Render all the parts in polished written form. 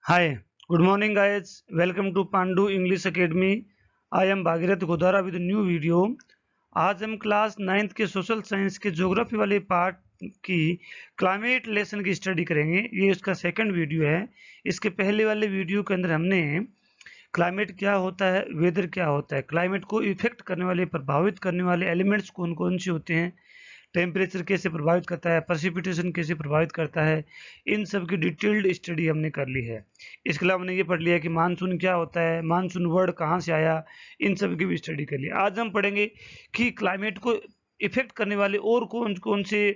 Hi, good morning, guys. Welcome to Pandu English Academy. I am Bhagirath Godara with a new video. आज हम class 9th के social science के geography वाले part की climate lesson की study करेंगे। ये उसका सेकंड वीडियो है। इसके पहले वाले वीडियो के अंदर हमने क्लाइमेट क्या होता है, वेदर क्या होता है, क्लाइमेट को इफेक्ट करने वाले, प्रभावित करने वाले एलिमेंट्स कौन कौन से होते हैं, टेम्परेचर कैसे प्रभावित करता है, प्रेसिपिटेशन कैसे प्रभावित करता है, इन सब की डिटेल्ड स्टडी हमने कर ली है। इसके अलावा हमने ये पढ़ लिया कि मानसून क्या होता है, मानसून वर्ड कहाँ से आया, इन सब की भी स्टडी कर ली। आज हम पढ़ेंगे कि क्लाइमेट को इफेक्ट करने वाले और कौन कौन से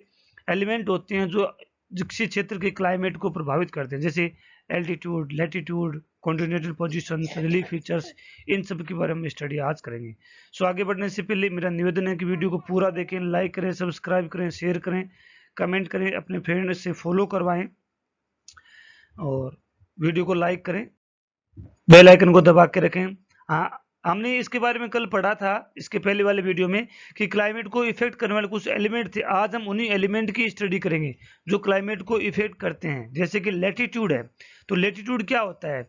एलिमेंट होते हैं जो किसी क्षेत्र के क्लाइमेट को प्रभावित करते हैं, जैसे altitude, latitude, continental position, relief features, इन सब के बारे में स्टडी आज करेंगे। सो आगे बढ़ने से पहले मेरा निवेदन है कि वीडियो को पूरा देखें, लाइक करें, सब्सक्राइब करें, शेयर करें, कमेंट करें, अपने फ्रेंड से फॉलो करवाएं और वीडियो को लाइक करें, बेल आइकन को दबा के रखें। हाँ, हमने इसके बारे में कल पढ़ा था इसके पहले वाले वीडियो में कि क्लाइमेट को इफेक्ट करने वाले कुछ एलिमेंट थे। आज हम उन्हीं एलिमेंट की स्टडी करेंगे जो क्लाइमेट को इफेक्ट करते हैं। जैसे कि लैटिट्यूड है, तो लैटिट्यूड क्या होता है?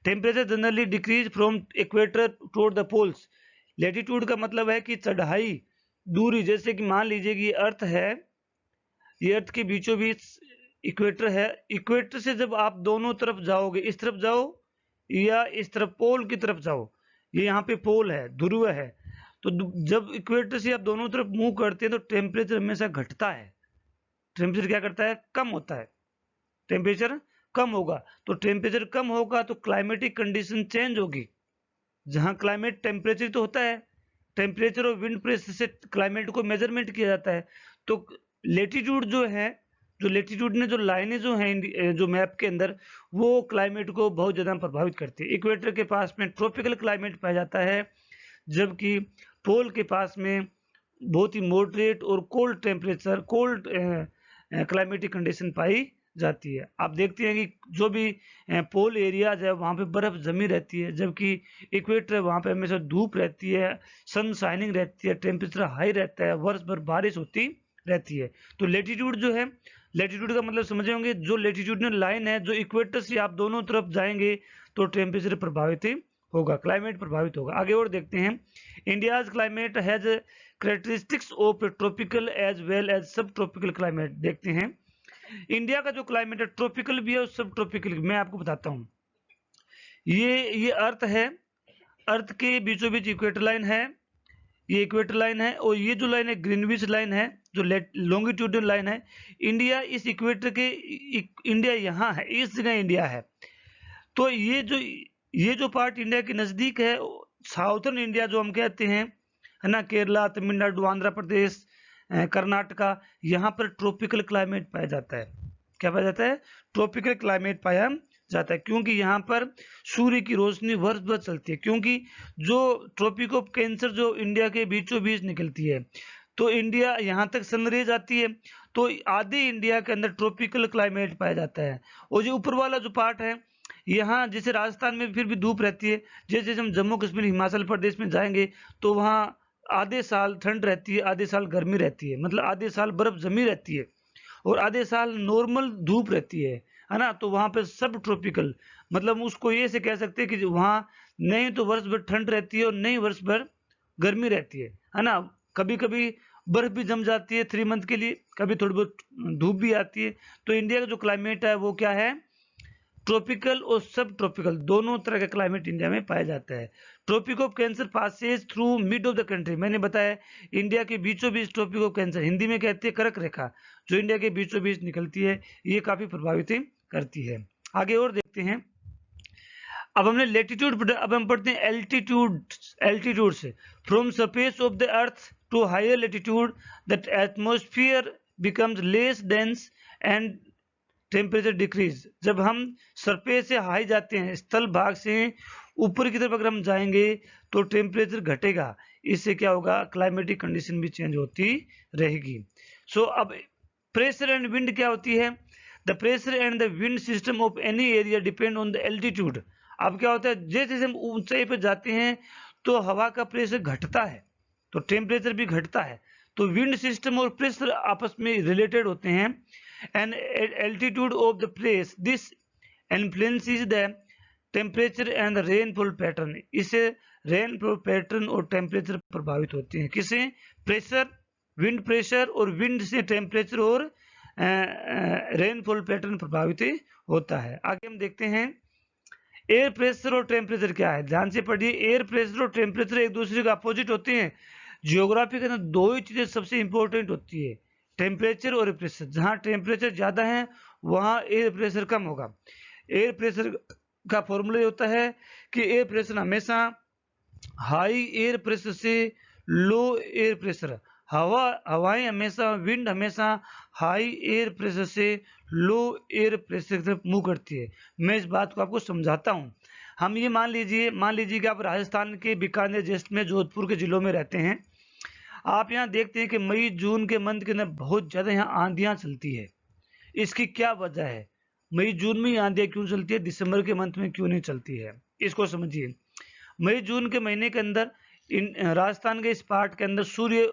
Temperature generally decrease from equator toward the poles. Latitude का मतलब है कि चढ़ाई, दूरी। जैसे कि मान लीजिए कि ये अर्थ है, ये अर्थ के बीचों बीच इक्वेटर है। इक्वेटर से जब आप दोनों तरफ जाओगे, इस तरफ जाओ या इस तरफ पोल की तरफ जाओ, ये यहाँ पे पोल है, ध्रुव है, तो जब इक्वेटर से आप दोनों तरफ मूव करते हैं तो टेम्परेचर हमेशा घटता है। टेम्परेचर क्या करता है? कम होता है। टेम्परेचर कम होगा, तो टेम्परेचर कम होगा तो क्लाइमेटिक कंडीशन चेंज होगी। जहां क्लाइमेट टेम्परेचर तो होता है, टेम्परेचर और विंड प्रेशर से क्लाइमेट को मेजरमेंट किया जाता है। तो लेटीट्यूड जो है, जो लेटीट्यूड ने जो लाइनें जो हैं जो मैप के अंदर, वो क्लाइमेट को बहुत ज़्यादा प्रभावित करती है। इक्वेटर के पास में ट्रॉपिकल क्लाइमेट पाया जाता है, जबकि पोल के पास में बहुत ही मॉडरेट और cold temperature, cold climatic condition पाई जाती है। आप देखते हैं कि जो भी पोल एरियाज है वहाँ पे बर्फ जमी रहती है, जबकि इक्वेटर है वहाँ पे हमेशा धूप रहती है, सन शाइनिंग रहती है, टेम्परेचर हाई रहता है, वर्ष भर बारिश होती रहती है। तो लेटीट्यूड जो है, लेटीट्यूड का मतलब समझे होंगे, जो लेटीट्यूडनल लाइन है, जो इक्वेटर से आप दोनों तरफ जाएंगे तो टेम्परेचर प्रभावित होगा, क्लाइमेट प्रभावित होगा। आगे और देखते हैं। India's climate has characteristics of tropical as well as subtropical climate. देखते हैं इंडिया का जो क्लाइमेट है, ट्रॉपिकल भी है और सब ट्रॉपिकल भी। मैं आपको बताता हूँ, ये अर्थ है, अर्थ के बीचों बीच इक्वेटर लाइन है, ये इक्वेटर लाइन है, और ये जो लाइन है ग्रीनविच लाइन है, जो लॉन्गिट्यूडनल लाइन है। इंडिया इस इक्वेटर के, इंडिया यहाँ है, इस जगह इंडिया है। तो ये जो पार्ट इंडिया के नजदीक है, साउथर्न इंडिया जो हम कहते हैं, है ना, केरला, तमिलनाडु, आंध्र प्रदेश, कर्नाटका, यहाँ पर ट्रॉपिकल क्लाइमेट पाया जाता है। क्या पाया जाता है? ट्रॉपिकल क्लाइमेट पाया जाता है, क्योंकि यहाँ पर सूर्य की रोशनी वर्ष भर चलती है। क्योंकि जो ट्रॉपिक ऑफ कैंसर जो इंडिया के बीचों बीच निकलती है, तो इंडिया यहाँ तक सनरेज आती है, तो आधे इंडिया के अंदर ट्रॉपिकल क्लाइमेट पाया जाता है। और जो ऊपर वाला जो पार्ट है, यहाँ जैसे राजस्थान में फिर भी धूप रहती है, जैसे जैसे हम जम्मू कश्मीर, हिमाचल प्रदेश में जाएंगे तो वहाँ आधे साल ठंड रहती है, आधे साल गर्मी रहती है, मतलब आधे साल बर्फ जमी रहती है और आधे साल नॉर्मल धूप रहती है ना। तो वहाँ पे सब ट्रॉपिकल, मतलब उसको ये से कह सकते हैं कि वहाँ नहीं तो वर्ष भर ठंड रहती है और नहीं वर्ष भर गर्मी रहती है ना। कभी कभी बर्फ भी जम जाती है 3 मंथ के लिए, कभी थोड़ी बहुत धूप भी आती है। तो इंडिया का जो क्लाइमेट है वो क्या है? ट्रॉपिकल और सब ट्रॉपिकल, दोनों तरह का क्लाइमेट इंडिया में पाया जाता है। Tropic of cancer passes through mid of the country. मैंने बताया इंडिया के बीचों बीच ट्रॉपिक ऑफ कैंसर, हिंदी में कहते हैं कर्क रेखा, जो इंडिया के बीचों बीच निकलती है, ये काफी प्रभावित करती है। आगे और देखते हैं। अब हमने लेटीट्यूड, अब हम पढ़ते हैं एल्टीट्यूड। एल्टीट्यूड से, from surface of the earth to higher latitude the atmosphere becomes less dense and temperature decrease. जब हम सरफेस से हाई जाते हैं, स्थल भाग से ऊपर की तरफ अगर हम जाएंगे तो टेम्परेचर घटेगा। इससे क्या होगा? क्लाइमेटिक कंडीशन भी चेंज होती रहेगी। सो अब प्रेशर एंड विंड क्या होती है? The pressure and the wind system of any area depend on the altitude. अब क्या होता है, जैसे जैसे हम ऊंचाई पर जाते हैं तो हवा का प्रेशर घटता है, तो टेम्परेचर भी घटता है। तो विंड सिस्टम और प्रेशर आपस में रिलेटेड होते हैं। And altitude of the place, this influences the temperature and rainfall pattern. इससे रेनफॉल पैटर्न और टेम्परेचर प्रभावित होते हैं। किसे? प्रेशर, विंड प्रेशर और विंड से टेम्परेचर और रेनफॉल पैटर्न प्रभावित होता है। आगे हम देखते हैं एयर प्रेशर और टेम्परेचर क्या है। ध्यान से पढ़िए, एयर प्रेशर और टेम्परेचर एक दूसरे के अपोजिट होते हैं। जियोग्राफी के अंदर दो ही चीजें सबसे इंपॉर्टेंट होती है, टेम्परेचर और प्रेशर। जहां टेम्परेचर ज्यादा है वहां एयर प्रेशर कम होगा। एयर प्रेशर का फॉर्मूला होता है कि एयर प्रेशर हमेशा हाई एयर प्रेशर से लो एयर प्रेशर, हवाएं हमेशा, विंड हमेशा हाई एयर प्रेशर से लो एयर प्रेशर की तरफ मूव करती है। मैं इस बात को आपको समझाता हूं। हम ये मान लीजिए कि आप राजस्थान के बीकानेर, जैसलमेर, जोधपुर के जिलों में रहते हैं। आप यहाँ देखते हैं कि मई जून के मंथ के अंदर बहुत ज्यादा यहाँ आंधियां चलती है। इसकी क्या वजह है? मई जून में आंधियां क्यों चलती है, दिसंबर के मंथ में क्यों नहीं चलती है? इसको समझिए। मई जून के महीने के अंदर राजस्थान के इस पार्ट के अंदर सूर्य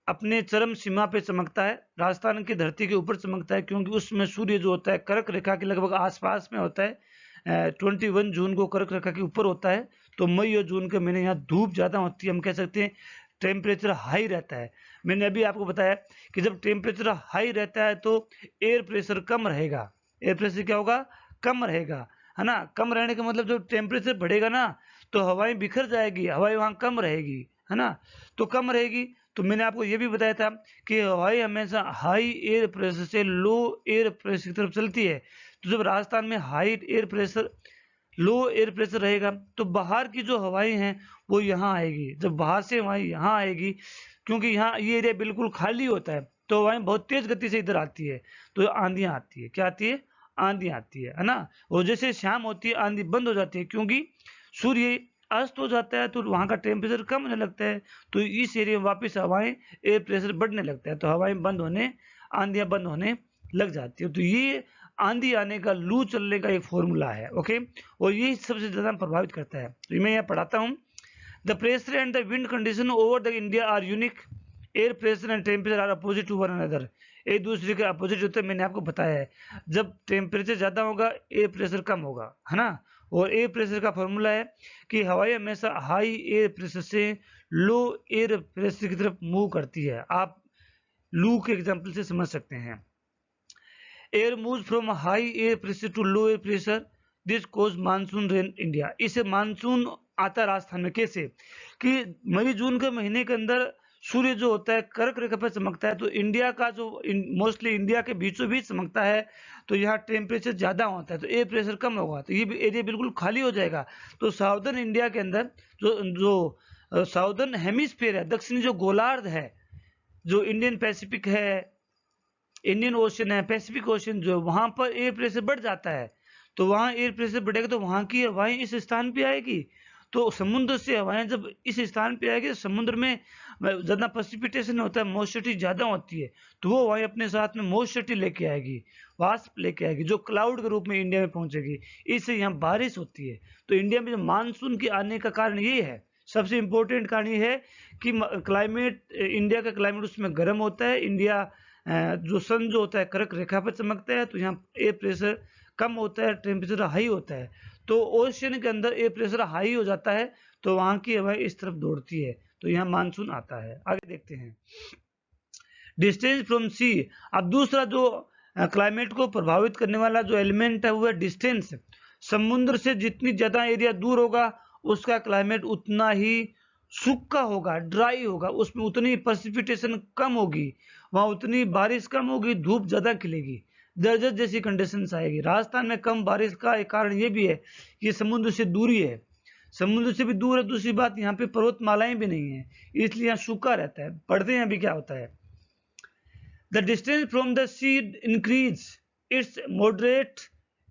अपने चरम सीमा पे चमकता है, राजस्थान की धरती के ऊपर चमकता है, क्योंकि उसमें सूर्य जो होता है कर्क रेखा के लगभग आसपास में होता है। 21 जून को कर्क रेखा के ऊपर होता है। तो मई और जून के महीने यहाँ धूप ज्यादा होती है, हम कह सकते हैं टेम्परेचर हाई रहता है। मैंने अभी आपको बताया कि जब टेम्परेचर हाई रहता है तो एयर प्रेशर कम रहेगा। एयर प्रेशर क्या होगा? कम रहेगा, है ना। कम रहने का मतलब जब टेम्परेचर बढ़ेगा ना तो हवाएं बिखर जाएगी, हवाएं वहां कम रहेगी, है ना। तो कम रहेगी। तो मैंने आपको ये भी बताया था कि हवाएं हमेशा हाई एयर प्रेशर से लो एयर प्रेशर की तरफ चलती है। तो जब राजस्थान में हाई एयर प्रेशर, लो एयर प्रेशर रहेगा तो बाहर की जो हवाएं हैं वो यहाँ आएगी। जब बाहर से हवाएं यहाँ आएगी, क्योंकि यहाँ ये एरिया बिल्कुल खाली होता है, तो हवाएं बहुत तेज गति से इधर आती है, तो आंधियां आती है। क्या आती है? आंधी आती है ना। और जैसे शाम होती है आंधी बंद हो जाती है, क्योंकि सूर्य अस्त हो जाता है तो वहां का टेम्परेचर कम होने लगता है। तो इस एरिया में वापस हवाएं, एयर प्रेशर बढ़ने लगता है, तो हवाएं बंद होने, आंधियां बंद होने लग जाती है। तो ये आंधी आने का, लू चलने का एक फॉर्मूला है। ओके, और ये सबसे ज्यादा प्रभावित करता है। तो मैं यहाँ पढ़ाता हूँ। The pressure and the wind condition over the India are unique. Air pressure and temperature are opposite to one another. एक दूसरे के अपोजिट होते हैं, मैंने आपको बताया है। जब टेम्परेचर ज्यादा होगा एयर प्रेशर कम होगा, है ना। और एयर प्रेशर का फॉर्मूला है कि हवाएं हमेशा हाई एयर प्रेशर से लो एयर प्रेशर की तरफ मूव करती है। आप लू के एग्जाम्पल से समझ सकते हैं। Air moves from high air pressure to low air pressure, this cause monsoon rain India. इसे मानसून आता है राजस्थान में। कैसे? कि मई जून के महीने के अंदर सूर्य जो होता है कर्क रेखा पर चमकता है, तो इंडिया का जो मोस्टली इंडिया के बीचों बीच चमकता है, तो यहाँ टेम्परेचर ज्यादा होता है, तो एयर प्रेशर कम होगा, तो ये एरिया बिल्कुल खाली हो जाएगा। तो साउदर्न इंडिया के अंदर जो साउदर्न हेमिस्फीयर है, दक्षिणी जो गोलार्ध है, जो इंडियन पैसिफिक है, इंडियन ओशन है, पैसिफिक ओशन, जो वहां पर एयर प्रेशर बढ़ जाता है। तो वहां एयर प्रेशर बढ़ेगा तो वहां की हवाएं इस स्थान पे आएगी। तो समुद्र से हवाएं जब इस स्थान पे आएगी, तो समुद्र में ज्यादा प्रेसिपिटेशन होता है, मॉइस्चरिटी ज्यादा होती है, तो वो हवाएं अपने साथ में मॉइस्चरिटी लेके आएगी, वाष्प लेके आएगी, जो क्लाउड के रूप में इंडिया में पहुंचेगी। इससे यहाँ बारिश होती है। तो इंडिया में जो मानसून के आने का कारण ये है, सबसे इंपॉर्टेंट कारण ये है कि क्लाइमेट, इंडिया का क्लाइमेट उसमें गर्म होता है। इंडिया जो सन जो होता है कर्क रेखा पर चमकता है, तो यहाँ एयर प्रेशर कम होता है, टेम्परेचर हाई होता है। तो ओशियन के अंदर एयर प्रेशर हाई हो जाता है, तो वहां की हवाएं इस तरफ दौड़ती है, तो यहाँ मानसून आता है। आगे देखते हैं डिस्टेंस फ्रॉम सी। अब दूसरा जो क्लाइमेट को प्रभावित करने वाला जो एलिमेंट है वो है डिस्टेंस। समुद्र से जितनी ज्यादा एरिया दूर होगा उसका क्लाइमेट उतना ही सूखा होगा, ड्राई होगा, उसमें उतनी प्रेसिपिटेशन कम होगी, वहां उतनी बारिश कम होगी, धूप ज्यादा खिलेगी, जर्जर जैसी कंडीशंस आएगी। राजस्थान में कम बारिश का एक कारण ये भी है कि समुद्र से दूरी है, समुद्र से भी दूर है। दूसरी बात, यहाँ पे पर्वतमालाएं भी नहीं है, इसलिए यहाँ सूखा रहता है। पढ़ते हैं अभी क्या होता है। The distance from the sea increase, its moderate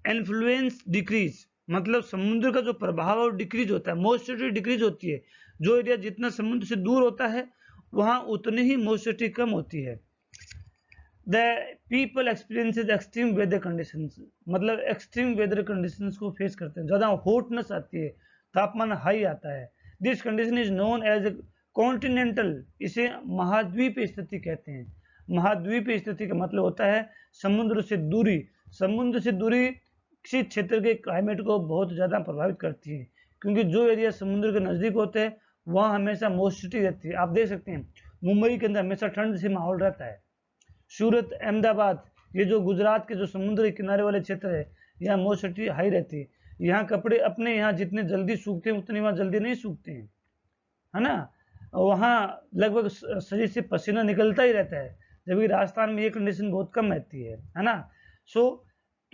influence decrease. मतलब समुद्र का जो प्रभाव और डिक्रीज होता है, मॉइस्चरिटी डिक्रीज होती है। जो एरिया जितना समुद्र से दूर होता है वहां उतनी ही मॉइस्चरिटी कम होती है। The people experiences extreme weather conditions, मतलब एक्सट्रीम वेदर कंडीशंस को फेस करते हैं, ज्यादा हॉटनेस आती है, तापमान हाई आता है। This condition is known as continental, इसे महाद्वीप स्थिति कहते हैं। महाद्वीप स्थिति का मतलब होता है समुद्र से दूरी। समुद्र से दूरी किसी क्षेत्र के क्लाइमेट को बहुत ज़्यादा प्रभावित करती है, क्योंकि जो एरिया समुद्र के नज़दीक होते हैं वहाँ हमेशा मॉइस्चरिटी रहती है। आप देख सकते हैं मुंबई के अंदर हमेशा ठंड से माहौल रहता है। सूरत, अहमदाबाद, ये जो गुजरात के जो समुद्री किनारे वाले क्षेत्र है, यहाँ मॉइस्चरिटी हाई रहती है। यहाँ कपड़े अपने यहाँ जितने जल्दी सूखते हैं उतने वहाँ जल्दी नहीं सूखते हैं, है ना। वहाँ लगभग शरीर से पसीना निकलता ही रहता है, जबकि राजस्थान में ये कंडीशन बहुत कम रहती है ना।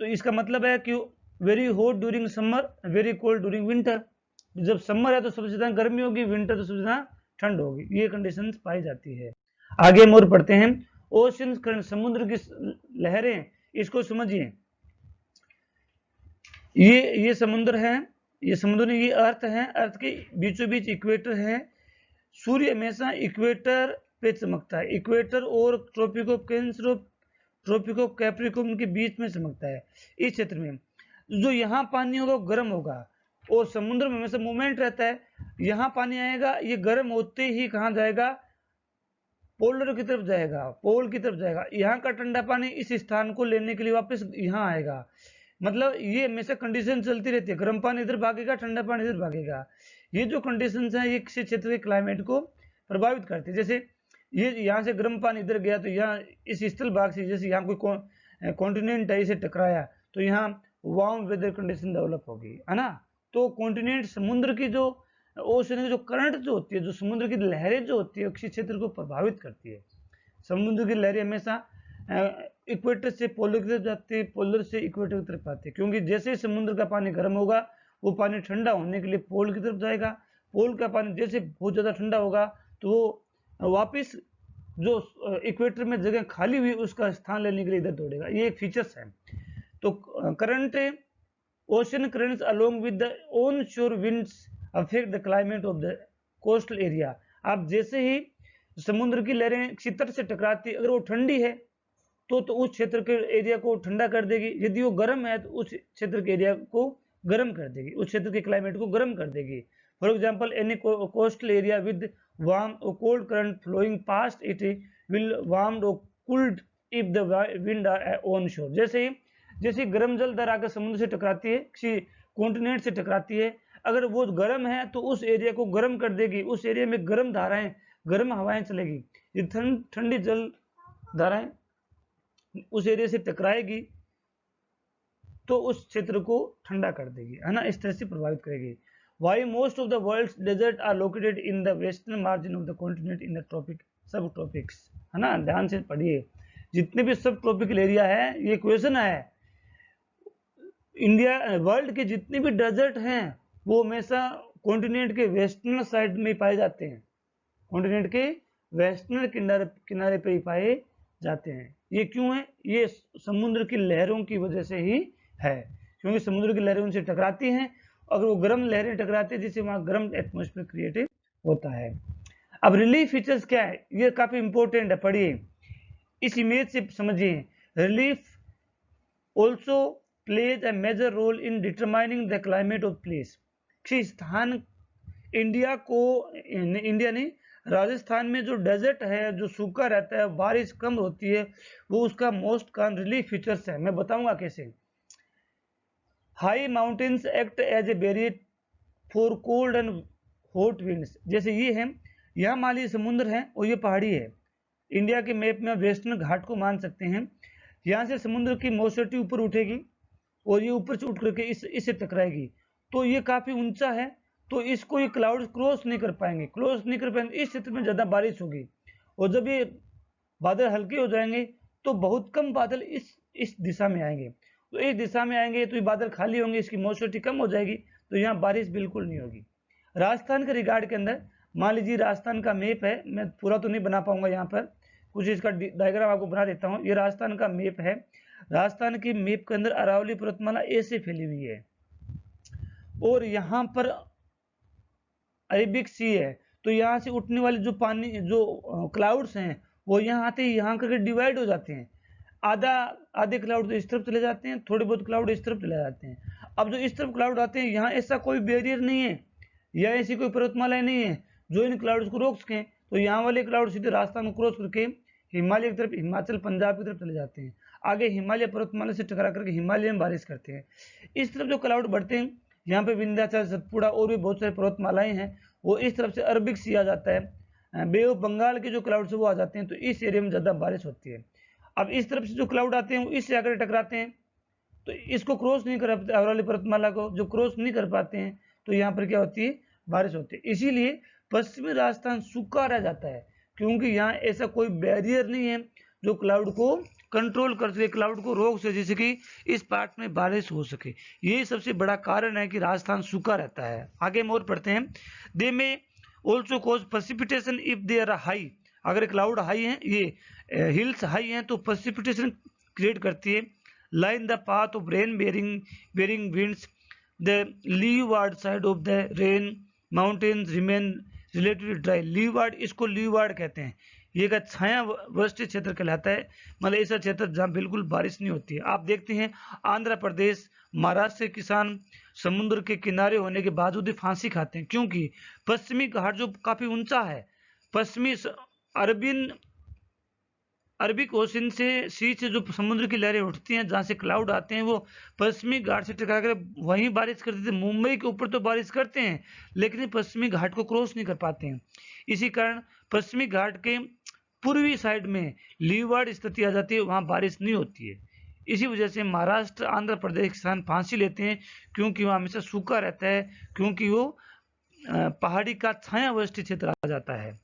तो इसका मतलब है कि very hot during summer, very cold during winter. जब समर है तो सबसे ज्यादा गर्मी होगी, विंटर तो सबसे ज्यादा ठंड होगी, ये कंडीशन पाई जाती है। आगे हम और पढ़ते हैं। ओशन करंट, समुद्र की लहरें, इसको समझिए। ये समुद्र है, ये समुद्र, ये अर्थ है, अर्थ के बीचों बीच इक्वेटर है। सूर्य हमेशा इक्वेटर पे चमकता है, इक्वेटर और ट्रॉपिक ऑफ कैंसर और ट्रॉपिक ऑफ कैप्रिकॉर्न के बीच में चमकता है। इस क्षेत्र में जो यहाँ पानी होगा वो गर्म होगा, और समुद्र में हमेशा मूवमेंट रहता है। यहाँ पानी आएगा, ये गर्म होते ही कहाँ जाएगा, पोलर की तरफ जाएगा, पोल की तरफ जाएगा। यहाँ का ठंडा पानी इस स्थान को लेने के लिए वापस यहाँ आएगा। मतलब ये हमेशा कंडीशन चलती रहती है, गर्म पानी इधर भागेगा, ठंडा पानी इधर भागेगा। ये जो कंडीशंस हैं ये किसी क्षेत्र के क्लाइमेट को प्रभावित करती है। जैसे ये यहाँ से गर्म पानी इधर गया तो यहाँ इस स्थल भाग से, जैसे यहाँ कोई कॉन्टिनेंट है, इसे टकराया तो यहाँ वार्म वेदर कंडीशन डेवलप होगी, है ना। तो कॉन्टिनेंट, समुद्र की जो ओशन की जो करंट जो होती है, जो समुद्र की लहरें जो होती है, किसी क्षेत्र को प्रभावित करती है। समुद्र की लहरें हमेशा इक्वेटर से पोलर की तरफ जाती है, पोलर से इक्वेटर की तरफ आती है, क्योंकि जैसे ही समुद्र का पानी गर्म होगा वो पानी ठंडा होने के लिए पोल की तरफ जाएगा। पोल का पानी जैसे बहुत ज़्यादा ठंडा होगा तो वो वापस जो इक्वेटर में जगह खाली हुई उसका स्थान लेने के लिए इधर दौड़ेगा। ये एक फीचर्स है। तो current, ocean currents along with the on शोर winds affect the climate of the coastal area. आप जैसे ही समुद्र की लहरें क्षेत्र से टकराती, अगर वो ठंडी है तो उस क्षेत्र के एरिया को ठंडा कर देगी, यदि वो गर्म है तो उस क्षेत्र के एरिया को गर्म कर देगी, उस क्षेत्र के क्लाइमेट को गर्म कर देगी। For example, any coastal area with warm और cold current flowing past it will warmed और cooled if the wind are onshore. जैसे गर्म जल दर आकर समुद्र से टकराती है, किसी कॉन्टिनेंट से टकराती है, अगर वो गर्म है तो उस एरिया को गर्म कर देगी, उस एरिया में गर्म धाराएं, गर्म हवाएं चलेगी। ये ठंडी जल धाराएं उस एरिया से टकराएगी तो उस क्षेत्र को ठंडा कर देगी, है ना, इस तरह से प्रभावित करेगी। Why most of the world's desert are located in the western margin of the continent in the tropic subtropics, है ना, ध्यान से पढ़िए। जितने भी सब ट्रॉपिकल एरिया है, ये क्वेश्चन है, इंडिया वर्ल्ड के जितने भी डेजर्ट हैं वो हमेशा कॉन्टिनेंट के वेस्टर्न साइड में पाए जाते हैं, कॉन्टिनेंट के वेस्टर्न किनारे पे ही पाए जाते हैं। ये क्यों है? ये समुद्र की लहरों की वजह से ही है, क्योंकि समुद्र की लहरें उनसे टकराती हैं, अगर वो गर्म लहरें टकराती है जिससे वहां गर्म एटमॉस्फेयर क्रिएट होता है। अब रिलीफ फीचर्स क्या है, ये काफी इंपॉर्टेंट है, पढ़िए, इस इमेज से समझिए। Relief also plays a major role in determining the climate of place. किसी स्थान, इंडिया ने राजस्थान में जो डेजर्ट है, जो सूखा रहता है, बारिश कम होती है, वो उसका मोस्ट कॉमन रिलीफ फीचर्स है। मैं बताऊंगा कैसे। High mountains act as a barrier for cold and hot winds. जैसे ये है, यहाँ माली समुद्र है और ये पहाड़ी है। इंडिया के मैप में वेस्टर्न घाट को मान सकते हैं। यहाँ से समुद्र की मॉइस्चरिटी ऊपर उठेगी और ये ऊपर से उठ करके इससे टकराएगी, तो ये काफी ऊंचा है, तो इसको ये क्लाउड्स क्रॉस नहीं कर पाएंगे, इस क्षेत्र में ज्यादा बारिश होगी। और जब ये बादल हल्के हो जाएंगे तो बहुत कम बादल इस दिशा में आएंगे, तो इस दिशा में आएंगे तो ये बादल खाली होंगे, इसकी मॉइस्चरिटी कम हो जाएगी, तो यहाँ बारिश बिल्कुल नहीं होगी। राजस्थान के रिगार्ड के अंदर मान लीजिए राजस्थान का मैप है, मैं पूरा तो नहीं बना पाऊंगा, यहाँ पर कुछ इसका डायग्राम आपको बना देता हूँ। ये राजस्थान का मैप है। राजस्थान की मैप के अंदर अरावली पर्वतमाला ऐसे फैली हुई है और यहाँ पर अरेबिक सी है, तो यहाँ से उठने वाले जो पानी, जो क्लाउड्स हैं, वो यहाँ आते ही यहाँ करके डिवाइड हो जाते हैं। आधे क्लाउड तो इस तरफ चले जाते हैं, थोड़े बहुत क्लाउड इस तरफ चले जाते हैं। अब जो इस तरफ क्लाउड आते हैं, यहाँ ऐसा कोई बैरियर नहीं है या ऐसी कोई पर्वतमाला नहीं है जो इन क्लाउड्स को रोक सकें, तो यहाँ वाले क्लाउड सीधे राजस्थान को क्रॉस करके हिमालय की तरफ, हिमाचल पंजाब की तरफ चले जाते हैं। आगे हिमालय पर्वतमाला से टकरा करके हिमालय में बारिश करते हैं। इस तरफ जो क्लाउड बढ़ते हैं, यहाँ पे विंध्याचल, सतपुड़ा और भी बहुत सारी पर्वतमालाएं हैं, वो इस तरफ से अरबिक सी आ जाता है, बे ऑफ बंगाल के जो क्लाउड से वो आ जाते हैं, तो इस एरिया में ज़्यादा बारिश होती है। अब इस तरफ से जो क्लाउड आते हैं वो इससे आकर टकराते हैं, तो इसको क्रॉस नहीं कर पाते, अरावली पर्वतमाला को जो क्रॉस नहीं कर पाते हैं, तो यहाँ पर क्या होती है, बारिश होती है। इसीलिए पश्चिमी राजस्थान सूखा रह जाता है, क्योंकि यहाँ ऐसा कोई बैरियर नहीं है जो क्लाउड को कंट्रोल कर सके, क्लाउड को रोक सके, जैसे कि इस पार्ट में बारिश हो सके। यही सबसे बड़ा कारण है कि राजस्थान सूखा रहता है। आगे हम और पढ़ते हैं। They may also cause precipitation if they are high. अगर क्लाउड हाई है, ये हिल्स हाई हैं, तो प्रेसिपिटेशन क्रिएट करती है। Line the path of rain bearing winds, the leeward side of the rain mountains remain relatively dry. Leeward, इसको leeward कहते हैं, ये का छाया वर्षीय क्षेत्र कहलाता है, मतलब ऐसा क्षेत्र जहाँ बिल्कुल बारिश नहीं होती है। आप देखते हैं आंध्र प्रदेश, महाराष्ट्र के किसान समुद्र के किनारे होने के बावजूद भी फांसी खाते हैं, क्योंकि पश्चिमी घाट जो काफी ऊंचा है, पश्चिमी अरबिक ओशन से, सी से जो समुद्र की लहरें उठती हैं, जहाँ से क्लाउड आते हैं, वो पश्चिमी घाट से टकरा कर वहीं बारिश करते थे। मुंबई के ऊपर तो बारिश करते हैं, लेकिन पश्चिमी घाट को क्रॉस नहीं कर पाते हैं। इसी कारण पश्चिमी घाट के पूर्वी साइड में लीवार्ड स्थिति आ जाती है, वहाँ बारिश नहीं होती है। इसी वजह से महाराष्ट्र, आंध्र प्रदेश किसान फांसी लेते हैं, क्योंकि वहाँ हमेशा सूखा रहता है, क्योंकि वो पहाड़ी का छायावर्ती क्षेत्र आ जाता है।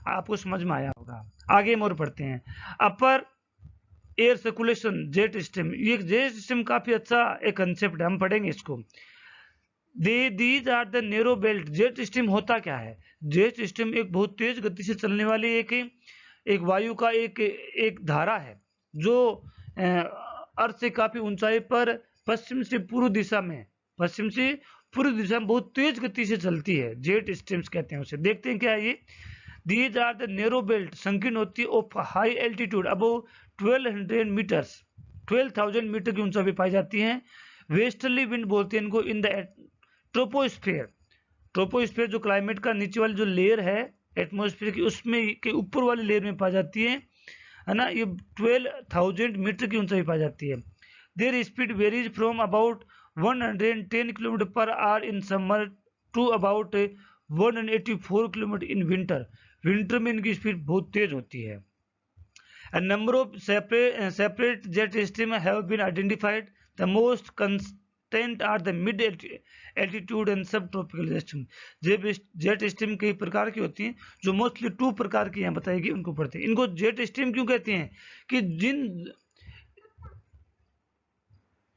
आपको समझ में आया होगा। आगे हम और पढ़ते हैं। Upper air circulation jet stream, ये जेट स्ट्रीम काफी अच्छा एक कंसेप्ट है, हम पढ़ेंगे इसको। These are the narrow belt. Jet stream होता क्या है? जेट स्ट्रीम एक बहुत तेज गति से चलने वाली एक वायु का एक धारा है, जो अर्थ से काफी ऊंचाई पर पश्चिम से पूर्व दिशा में बहुत तेज गति से चलती है। जेट स्ट्रीम्स कहते हैं उसे। देखते हैं क्या है ये। These are the narrow belt, संकीर्ण होती है, of high altitude above 1200 metres, 12,000 metre की ऊंचाई पे पाई जाती हैं। वेस्टर्ली विंड बोलते हैं इनको। इन द ट्रोपोस्फेयर, ट्रोपोस्फेयर जो क्लाइमेट का नीचे वाली जो लेयर है एटमोस्फेयर की, उसमें के ऊपर वाली लेयर में पाई जाती है ना। ये 12,000 मीटर की ऊंचाई पाई जाती है। Their speed varies from about 110 kilometre per hour in summer to about 184 kilometre in winter. Winter में इनकी स्पीड बहुत तेज होती है। A number of separate jet streams have been identified. The most constant are the mid altitude and subtropical jet stream. Jet stream कई प्रकार की होती हैं, जो मोस्टली 2 प्रकार की यहाँ बताएगी, उनको पढ़ते हैं। इनको जेट स्ट्रीम क्यों कहते हैं? कि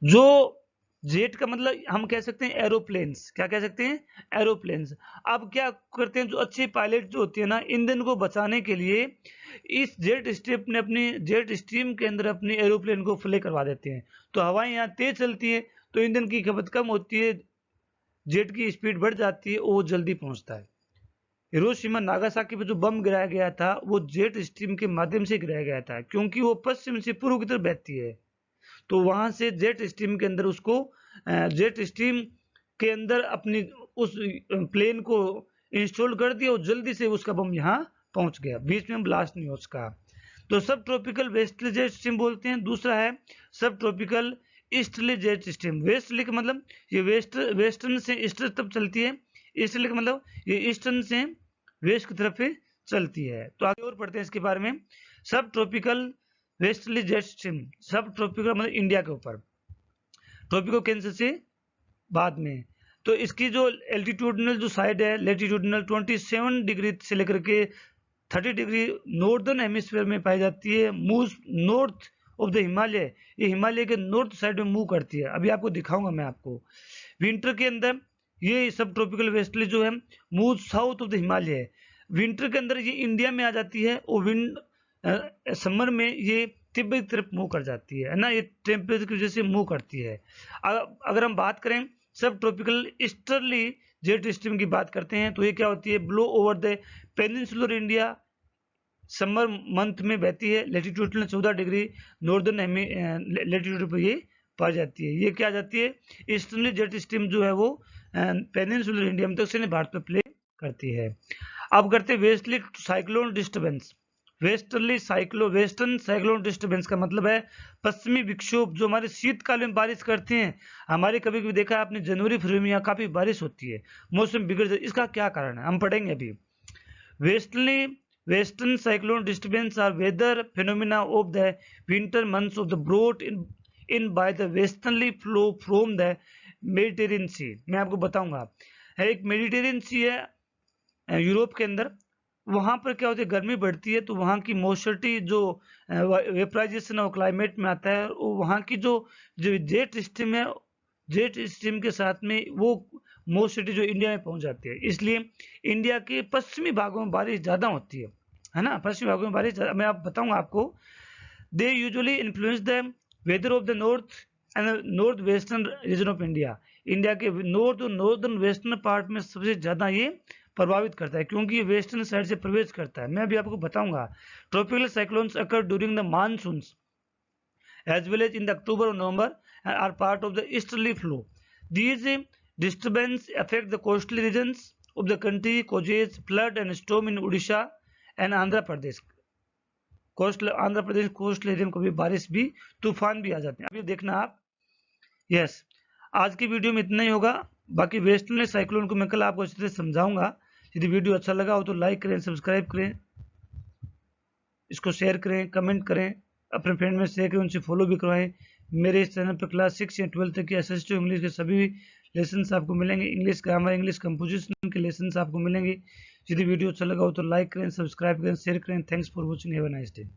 जो जेट का मतलब हम कह सकते हैं एरोप्लेन्स। क्या कह सकते हैं? एरोप्लेन्स। अब क्या करते हैं, जो अच्छे पायलट जो होती है ना, ईंधन को बचाने के लिए इस जेट स्ट्रीम के अंदर अपनी एरोप्लेन को फ्लाई करवा देते हैं। तो हवाएं यहाँ तेज चलती है, तो ईंधन की खपत कम होती है, जेट की स्पीड बढ़ जाती है, वो जल्दी पहुंचता है। हिरोशिमा नागासाकी पे जो बम गिराया गया था, वो जेट स्ट्रीम के माध्यम से गिराया गया था, क्योंकि वो पश्चिम से पूर्व की तरफ बहती है। तो वहां से जेट स्ट्रीम के अंदर जेट स्ट्रीम के अंदर अपनी उस प्लेन को इंस्टॉल कर दिया, और जल्दी से उसका बम यहाँ पहुंच गया, बीच में ब्लास्ट नहीं हो सका। तो सब ट्रॉपिकल वेस्टर्ली जेट स्ट्रीम बोलते हैं। दूसरा है सब tropical easterly jet stream. Westerly का मतलब ये वेस्टर्न से ईस्टर्न तक चलती है। ईस्टर्ली का मतलब ये ईस्टर्न से वेस्ट की तरफ चलती है। तो आगे और पढ़ते हैं इसके बारे में। सब ट्रॉपिकल वेस्टर्ली जेट स्ट्रीम, सब ट्रॉपिकल मतलब इंडिया के ऊपर, ट्रॉपिको कैंसर से बाद में। तो इसकी जो एल्टीट्यूडनल जो साइड है, लेटीट्यूडनल 27 डिग्री से लेकर के 30 डिग्री नॉर्दर्न हेमिस्फीयर में पाई जाती है। Move north of the Himalaya, ये हिमालय के नॉर्थ साइड में मूव करती है। अभी आपको दिखाऊंगा मैं आपको। विंटर के अंदर ये सब ट्रॉपिकल वेस्टर्ली जो है move south of the Himalaya. Winter के अंदर ये इंडिया में आ जाती है, और समर में ये तिब्बत की तरफ मूव कर जाती है ना, ये टेम्परेचर की वजह से मूव करती है। अगर हम बात करें सब ट्रॉपिकल ईस्टर्ली जेट स्ट्रीम की बात करते हैं, तो ये क्या होती है, blow over the peninsular India, summer month में बहती है। लेटीट्यूड 14 डिग्री नॉर्दर्न लेटीट्यूड पर ये पाई जाती है। ये क्या जाती है, ईस्टर्ली जेट स्ट्रीम जो है वो पेनिनसुलर इंडिया में दक्षिणी भारत में प्ले करती है। अब करते हैं vastly cyclone disturbance. Western cyclone disturbance का मतलब है पश्चिमी विक्षोभ जो हमारे शीतकाल में बारिश करते हैं। हमारे कभी कभी देखा है आपने जनवरी फरवरी में यहाँ काफी बारिश होती है, मौसम बिगड़ जाए, इसका क्या कारण है हम पढ़ेंगे अभी। Western cyclone disturbance are weather phenomena of the winter months of the brought in by the westerly flow from the Mediterranean Sea। मैं आपको बताऊंगा, है एक मेडिटेरियन सी है यूरोप के अंदर, वहां पर क्या होती है गर्मी बढ़ती है तो वहां की मॉइस्चरिटी जो वेपराइजेशन और क्लाइमेट में आता है, वहां की जो जेट स्ट्रीम है, जेट स्ट्रीम के साथ में वो मॉइस्चरिटी जो इंडिया में पहुंच जाती है, इसलिए इंडिया के पश्चिमी भागों में बारिश ज्यादा होती है ना, पश्चिमी भागों में बारिश मैं आप बताऊंगा आपको। They usually influence the weather of the north and north western region of India. India के नॉर्थ और नॉर्दर्न वेस्टर्न पार्ट में सबसे ज्यादा ये प्रभावित करता है क्योंकि ये वेस्टर्न साइड से प्रवेश करता है। मैं अभी आपको बताऊंगा। Tropical cyclones occur during the monsoons as well as in the October or November and are part of the easterly flow. These disturbances affect the coastal regions of the country, causes flood and storm in Odisha and Andhra Pradesh. Andhra Pradesh coastal area में कभी बारिश भी तूफान भी आ जाते हैं। अभी देखना आप। यस, आज की वीडियो में इतना ही होगा, बाकी वेस्टर्न साइक्लोन को मैं कल आपको अच्छे से समझाऊंगा। यदि वीडियो अच्छा लगा हो तो लाइक करें, सब्सक्राइब करें, इसको शेयर करें, कमेंट करें, अपने फ्रेंड में शेयर करें, उनसे फॉलो भी करवाएं। मेरे इस चैनल पर क्लास 6 या 12 तक की एसएस2 इंग्लिश के सभी लेसन्स आपको मिलेंगे। इंग्लिश ग्रामर, इंग्लिश कंपोजिशन के लेसन्स आपको मिलेंगे। यदि वीडियो अच्छा लगा हो तो लाइक करें, सब्सक्राइब करें, शेयर करें। Thanks for watching, have a nice day.